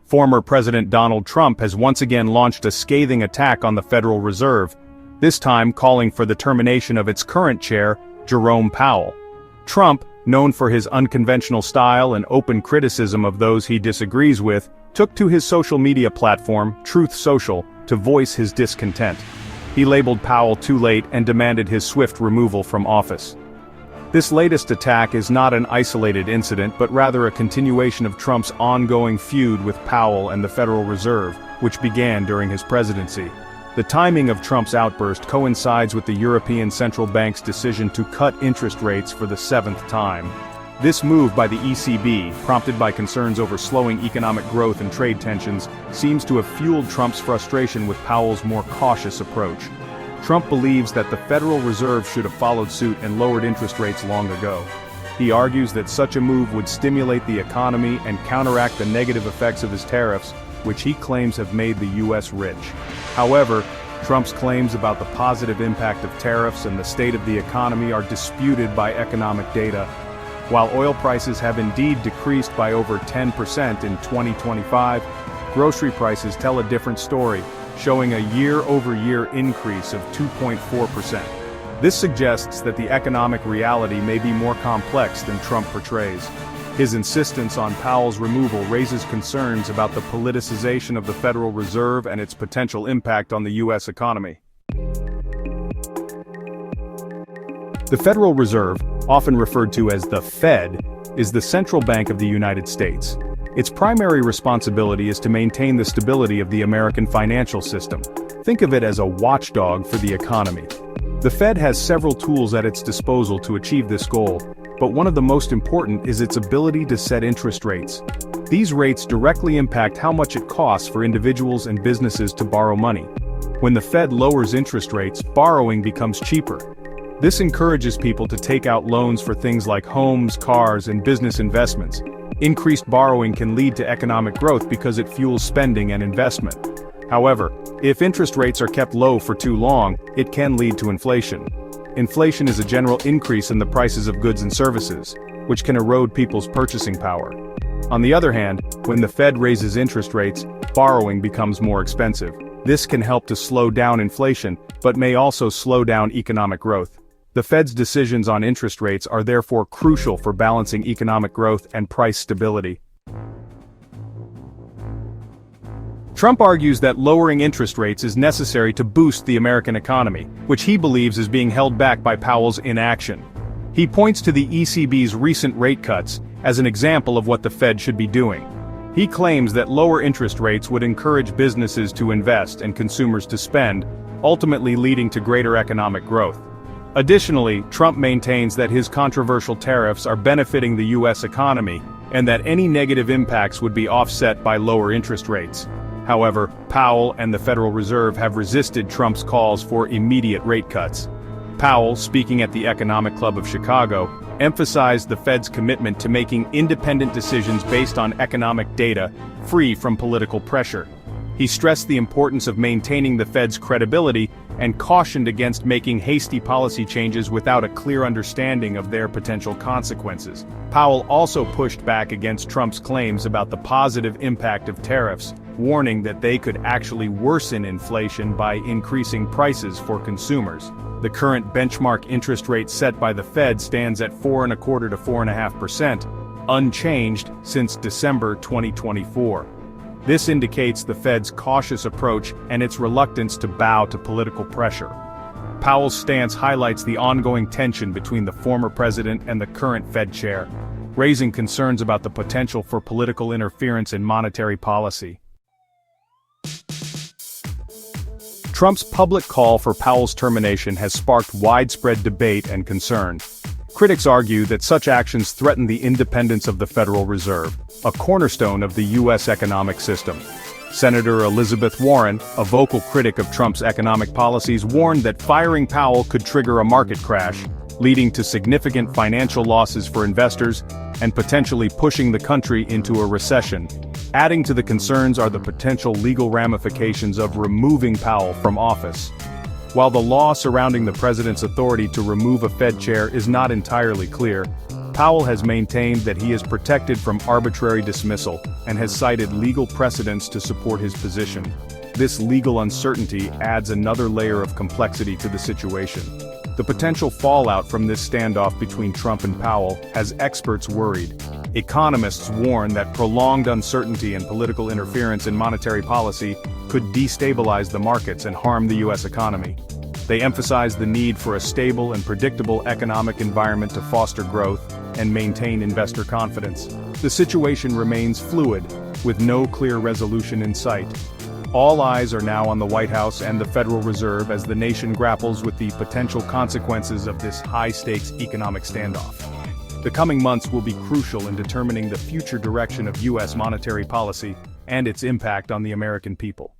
Former President Donald Trump has once again launched a scathing attack on the Federal Reserve, this time calling for the termination of its current chair, Jerome Powell. Trump, known for his unconventional style and open criticism of those he disagrees with, took to his social media platform, Truth Social, to voice his discontent. He labeled Powell too late and demanded his swift removal from office. This latest attack is not an isolated incident but rather a continuation of Trump's ongoing feud with Powell and the Federal Reserve, which began during his presidency. The timing of Trump's outburst coincides with the European Central Bank's decision to cut interest rates for the 7th time. This move by the ECB, prompted by concerns over slowing economic growth and trade tensions, seems to have fueled Trump's frustration with Powell's more cautious approach. Trump believes that the Federal Reserve should have followed suit and lowered interest rates long ago. He argues that such a move would stimulate the economy and counteract the negative effects of his tariffs, which he claims have made the U.S. rich. However, Trump's claims about the positive impact of tariffs and the state of the economy are disputed by economic data. While oil prices have indeed decreased by over 10% in 2025, grocery prices tell a different story, showing a year-over-year increase of 2.4%. This suggests that the economic reality may be more complex than Trump portrays. His insistence on Powell's removal raises concerns about the politicization of the Federal Reserve and its potential impact on the U.S. economy. The Federal Reserve, often referred to as the Fed, is the central bank of the United States. Its primary responsibility is to maintain the stability of the American financial system. Think of it as a watchdog for the economy. The Fed has several tools at its disposal to achieve this goal, but one of the most important is its ability to set interest rates. These rates directly impact how much it costs for individuals and businesses to borrow money. When the Fed lowers interest rates, borrowing becomes cheaper. This encourages people to take out loans for things like homes, cars, and business investments. Increased borrowing can lead to economic growth because it fuels spending and investment. However, if interest rates are kept low for too long, it can lead to inflation. Inflation is a general increase in the prices of goods and services, which can erode people's purchasing power. On the other hand, when the Fed raises interest rates, borrowing becomes more expensive. This can help to slow down inflation, but may also slow down economic growth. The Fed's decisions on interest rates are therefore crucial for balancing economic growth and price stability. Trump argues that lowering interest rates is necessary to boost the American economy, which he believes is being held back by Powell's inaction. He points to the ECB's recent rate cuts as an example of what the Fed should be doing. He claims that lower interest rates would encourage businesses to invest and consumers to spend, ultimately leading to greater economic growth. Additionally, Trump maintains that his controversial tariffs are benefiting the U.S. economy, and that any negative impacts would be offset by lower interest rates. However, Powell and the Federal Reserve have resisted Trump's calls for immediate rate cuts. Powell, speaking at the Economic Club of Chicago, emphasized the Fed's commitment to making independent decisions based on economic data, free from political pressure. He stressed the importance of maintaining the Fed's credibility and cautioned against making hasty policy changes without a clear understanding of their potential consequences. Powell also pushed back against Trump's claims about the positive impact of tariffs, warning that they could actually worsen inflation by increasing prices for consumers. The current benchmark interest rate set by the Fed stands at 4.25% to 4.5%, unchanged since December 2024. This indicates the Fed's cautious approach and its reluctance to bow to political pressure. Powell's stance highlights the ongoing tension between the former president and the current Fed chair, raising concerns about the potential for political interference in monetary policy. Trump's public call for Powell's termination has sparked widespread debate and concern. Critics argue that such actions threaten the independence of the Federal Reserve, a cornerstone of the U.S. economic system. Senator Elizabeth Warren, a vocal critic of Trump's economic policies, warned that firing Powell could trigger a market crash, leading to significant financial losses for investors and potentially pushing the country into a recession. Adding to the concerns are the potential legal ramifications of removing Powell from office. While the law surrounding the president's authority to remove a Fed chair is not entirely clear, Powell has maintained that he is protected from arbitrary dismissal and has cited legal precedents to support his position. This legal uncertainty adds another layer of complexity to the situation. The potential fallout from this standoff between Trump and Powell has experts worried. Economists warn that prolonged uncertainty and political interference in monetary policy could destabilize the markets and harm the U.S. economy. They emphasize the need for a stable and predictable economic environment to foster growth and maintain investor confidence. The situation remains fluid, with no clear resolution in sight. All eyes are now on the White House and the Federal Reserve as the nation grapples with the potential consequences of this high-stakes economic standoff. The coming months will be crucial in determining the future direction of U.S. monetary policy and its impact on the American people.